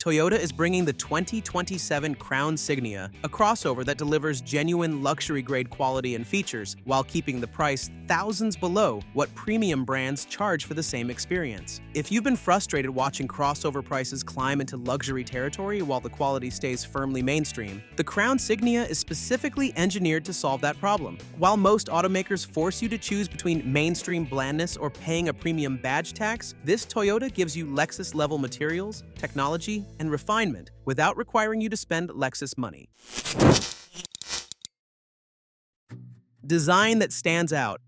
Toyota is bringing the 2027 Crown Signia, a crossover that delivers genuine luxury-grade quality and features while keeping the price thousands below what premium brands charge for the same experience. If you've been frustrated watching crossover prices climb into luxury territory while the quality stays firmly mainstream, the Crown Signia is specifically engineered to solve that problem. While most automakers force you to choose between mainstream blandness or paying a premium badge tax, this Toyota gives you Lexus-level materials, technology, and refinement without requiring you to spend Lexus money. Design that stands out.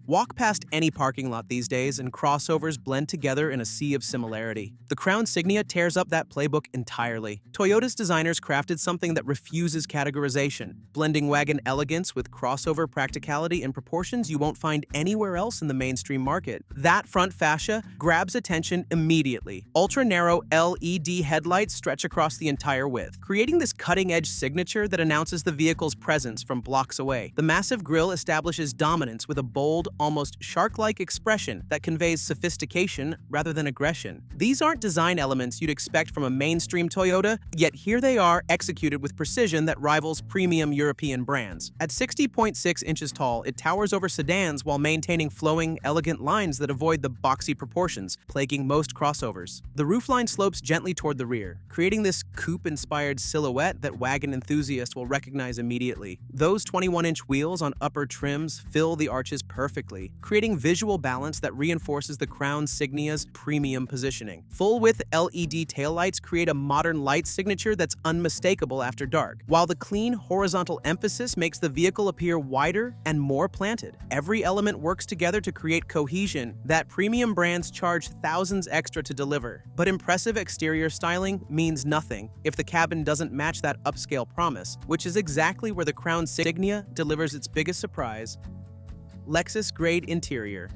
Walk past any parking lot these days and crossovers blend together in a sea of similarity. The Crown Signia tears up that playbook entirely. Toyota's designers crafted something that refuses categorization, blending wagon elegance with crossover practicality in proportions you won't find anywhere else in the mainstream market. That front fascia grabs attention immediately. Ultra-narrow LED headlights stretch across the entire width, creating this cutting-edge signature that announces the vehicle's presence from blocks away. The massive grille establishes dominance with a bold, almost shark-like expression that conveys sophistication rather than aggression. These aren't design elements you'd expect from a mainstream Toyota, yet here they are executed with precision that rivals premium European brands. At 60.6 inches tall, it towers over sedans while maintaining flowing, elegant lines that avoid the boxy proportions plaguing most crossovers. The roofline slopes gently toward the rear, creating this coupe-inspired silhouette that wagon enthusiasts will recognize immediately. Those 21-inch wheels on upper trims fill the arches perfectly, creating visual balance that reinforces the Crown Signia's premium positioning. Full-width LED taillights create a modern light signature that's unmistakable after dark, while the clean horizontal emphasis makes the vehicle appear wider and more planted. Every element works together to create cohesion that premium brands charge thousands extra to deliver. But impressive exterior styling means nothing if the cabin doesn't match that upscale promise, which is exactly where the Crown Signia delivers its biggest surprise: Lexus-grade interior.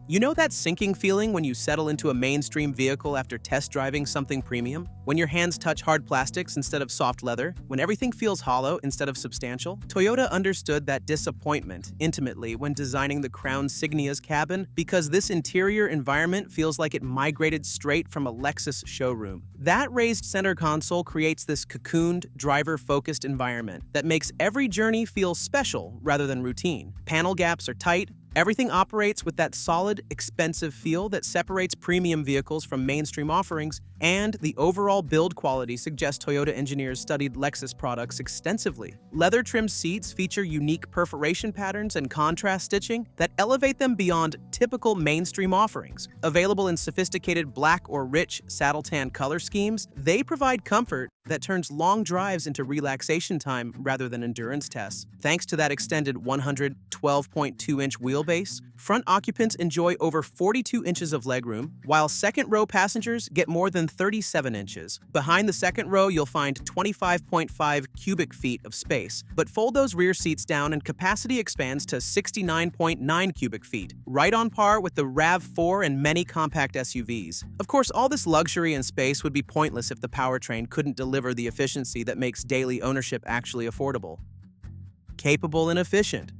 You know that sinking feeling when you settle into a mainstream vehicle after test driving something premium? When your hands touch hard plastics instead of soft leather? When everything feels hollow instead of substantial? Toyota understood that disappointment intimately when designing the Crown Signia's cabin, because this interior environment feels like it migrated straight from a Lexus showroom. That raised center console creates this cocooned, driver-focused environment that makes every journey feel special rather than routine. Panel gaps are tight. Everything operates with that solid, expensive feel that separates premium vehicles from mainstream offerings, and the overall build quality suggests Toyota engineers studied Lexus products extensively. Leather-trimmed seats feature unique perforation patterns and contrast stitching that elevate them beyond typical mainstream offerings. Available in sophisticated black or rich saddle tan color schemes, they provide comfort that turns long drives into relaxation time rather than endurance tests. Thanks to that extended 112.2-inch wheelbase, front occupants enjoy over 42 inches of legroom, while second-row passengers get more than 37 inches. Behind the second row, you'll find 25.5 cubic feet of space, but fold those rear seats down and capacity expands to 69.9 cubic feet, right on par with the RAV4 and many compact SUVs. Of course, all this luxury and space would be pointless if the powertrain couldn't deliver the efficiency that makes daily ownership actually affordable. Capable and efficient.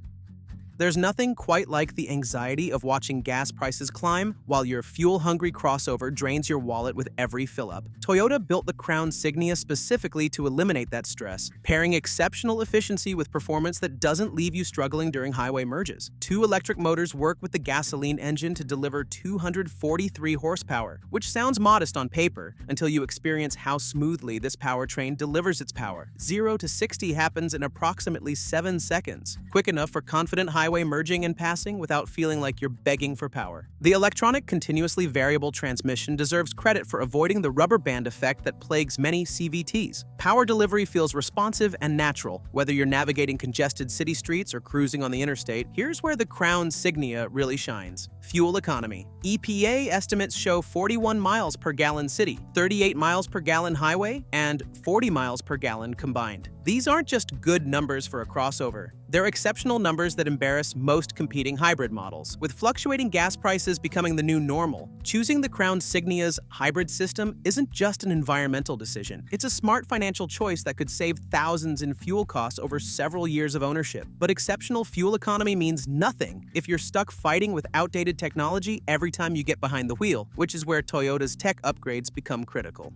There's nothing quite like the anxiety of watching gas prices climb while your fuel-hungry crossover drains your wallet with every fill-up. Toyota built the Crown Signia specifically to eliminate that stress, pairing exceptional efficiency with performance that doesn't leave you struggling during highway merges. Two electric motors work with the gasoline engine to deliver 243 horsepower, which sounds modest on paper until you experience how smoothly this powertrain delivers its power. 0 to 60 happens in approximately 7 seconds, quick enough for confident highway merging and passing without feeling like you're begging for power. The electronic continuously variable transmission deserves credit for avoiding the rubber band effect that plagues many CVTs. Power delivery feels responsive and natural. Whether you're navigating congested city streets or cruising on the interstate, here's where the Crown Signia really shines. Fuel economy. EPA estimates show 41 miles per gallon city, 38 miles per gallon highway, and 40 miles per gallon combined. These aren't just good numbers for a crossover. They're exceptional numbers that embarrass most competing hybrid models. With fluctuating gas prices becoming the new normal, choosing the Crown Signia's hybrid system isn't just an environmental decision. It's a smart financial choice that could save thousands in fuel costs over several years of ownership. But exceptional fuel economy means nothing if you're stuck fighting with outdated technology every time you get behind the wheel, which is where Toyota's tech upgrades become critical.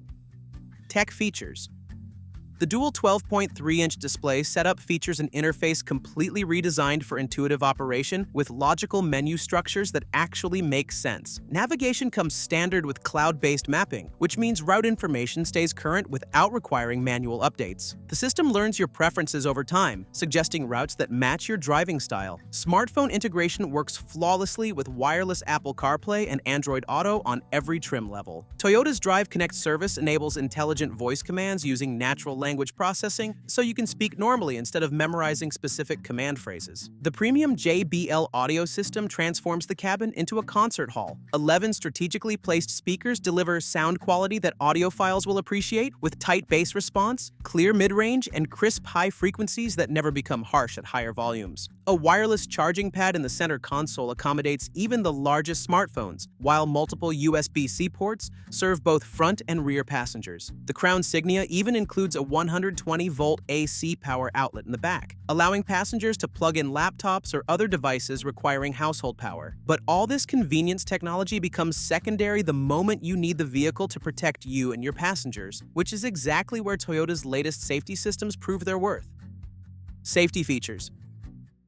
Tech features. The dual 12.3-inch display setup features an interface completely redesigned for intuitive operation with logical menu structures that actually make sense. Navigation comes standard with cloud-based mapping, which means route information stays current without requiring manual updates. The system learns your preferences over time, suggesting routes that match your driving style. Smartphone integration works flawlessly with wireless Apple CarPlay and Android Auto on every trim level. Toyota's Drive Connect service enables intelligent voice commands using natural language processing, so you can speak normally instead of memorizing specific command phrases. The premium JBL audio system transforms the cabin into a concert hall. 11 strategically placed speakers deliver sound quality that audiophiles will appreciate, with tight bass response, clear mid-range, and crisp high frequencies that never become harsh at higher volumes. A wireless charging pad in the center console accommodates even the largest smartphones, while multiple USB-C ports serve both front and rear passengers. The Crown Signia even includes a 120-volt AC power outlet in the back, allowing passengers to plug in laptops or other devices requiring household power. But all this convenience technology becomes secondary the moment you need the vehicle to protect you and your passengers, which is exactly where Toyota's latest safety systems prove their worth. Safety features.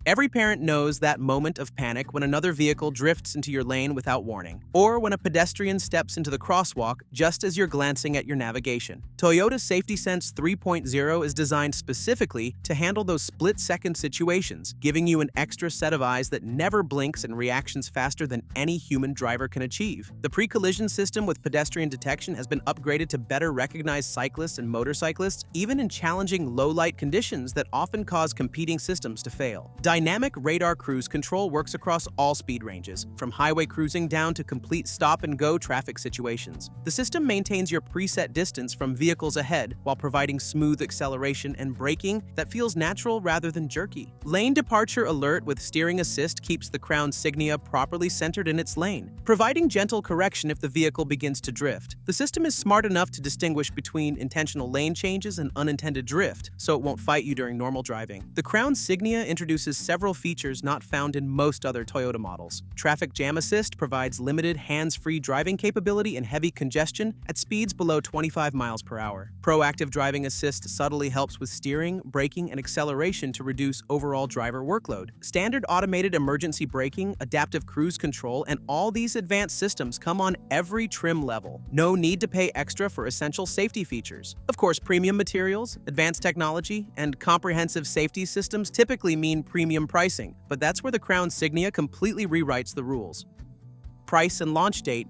Every parent knows that moment of panic when another vehicle drifts into your lane without warning, or when a pedestrian steps into the crosswalk just as you're glancing at your navigation. Toyota Safety Sense 3.0 is designed specifically to handle those split-second situations, giving you an extra set of eyes that never blinks and reactions faster than any human driver can achieve. The pre-collision system with pedestrian detection has been upgraded to better recognize cyclists and motorcyclists, even in challenging low-light conditions that often cause competing systems to fail. Dynamic radar cruise control works across all speed ranges, from highway cruising down to complete stop-and-go traffic situations. The system maintains your preset distance from vehicles ahead while providing smooth acceleration and braking that feels natural rather than jerky. Lane departure alert with steering assist keeps the Crown Signia properly centered in its lane, providing gentle correction if the vehicle begins to drift. The system is smart enough to distinguish between intentional lane changes and unintended drift, so it won't fight you during normal driving. The Crown Signia introduces several features not found in most other Toyota models. Traffic Jam Assist provides limited hands-free driving capability in heavy congestion at speeds below 25 miles per hour. Proactive Driving Assist subtly helps with steering, braking, and acceleration to reduce overall driver workload. Standard automated emergency braking, adaptive cruise control, and all these advanced systems come on every trim level. No need to pay extra for essential safety features. Of course, premium materials, advanced technology, and comprehensive safety systems typically mean premium pricing, but that's where the Crown Signia completely rewrites the rules. Price and launch date.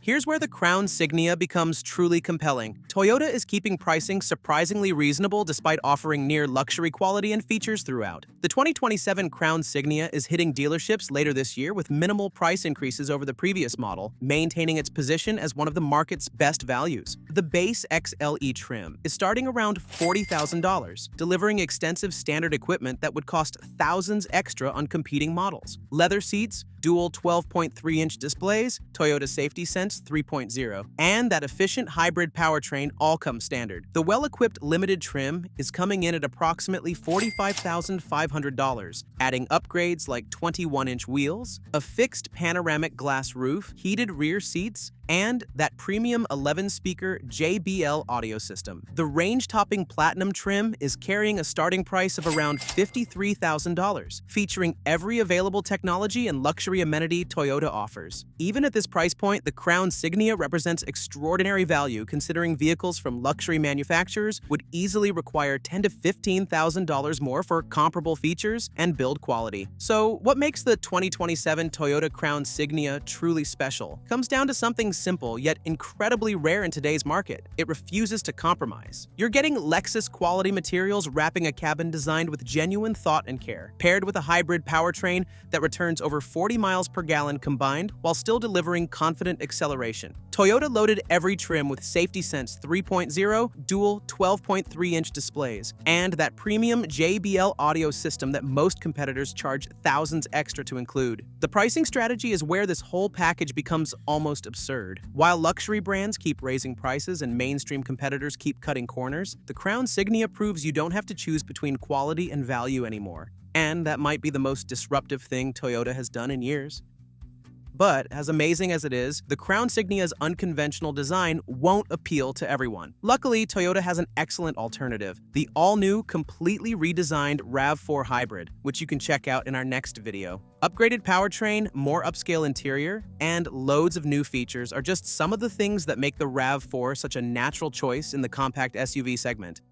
Here's where the Crown Signia becomes truly compelling. Toyota is keeping pricing surprisingly reasonable despite offering near luxury quality and features throughout. The 2027 Crown Signia is hitting dealerships later this year with minimal price increases over the previous model, maintaining its position as one of the market's best values. The base XLE trim is starting around $40,000, delivering extensive standard equipment that would cost thousands extra on competing models. Leather seats, dual 12.3-inch displays, Toyota Safety Sense 3.0, and that efficient hybrid powertrain all come standard. The well-equipped limited trim is coming in at approximately $45,500, adding upgrades like 21-inch wheels, a fixed panoramic glass roof, heated rear seats, and that premium 11-speaker JBL audio system. The range-topping Platinum trim is carrying a starting price of around $53,000, featuring every available technology and luxury amenity Toyota offers. Even at this price point, the Crown Signia represents extraordinary value considering vehicles from luxury manufacturers would easily require $10,000 to $15,000 more for comparable features and build quality. So what makes the 2027 Toyota Crown Signia truly special comes down to something simple yet incredibly rare in today's market. It refuses to compromise. You're getting Lexus quality materials wrapping a cabin designed with genuine thought and care, paired with a hybrid powertrain that returns over 40 miles per gallon combined while still delivering confident acceleration. Toyota loaded every trim with Safety Sense 3.0, dual 12.3-inch displays, and that premium JBL audio system that most competitors charge thousands extra to include. The pricing strategy is where this whole package becomes almost absurd. While luxury brands keep raising prices and mainstream competitors keep cutting corners, the Crown Signia proves you don't have to choose between quality and value anymore. And that might be the most disruptive thing Toyota has done in years. But as amazing as it is, the Crown Signia's unconventional design won't appeal to everyone. Luckily, Toyota has an excellent alternative, the all-new, completely redesigned RAV4 Hybrid, which you can check out in our next video. Upgraded powertrain, more upscale interior, and loads of new features are just some of the things that make the RAV4 such a natural choice in the compact SUV segment.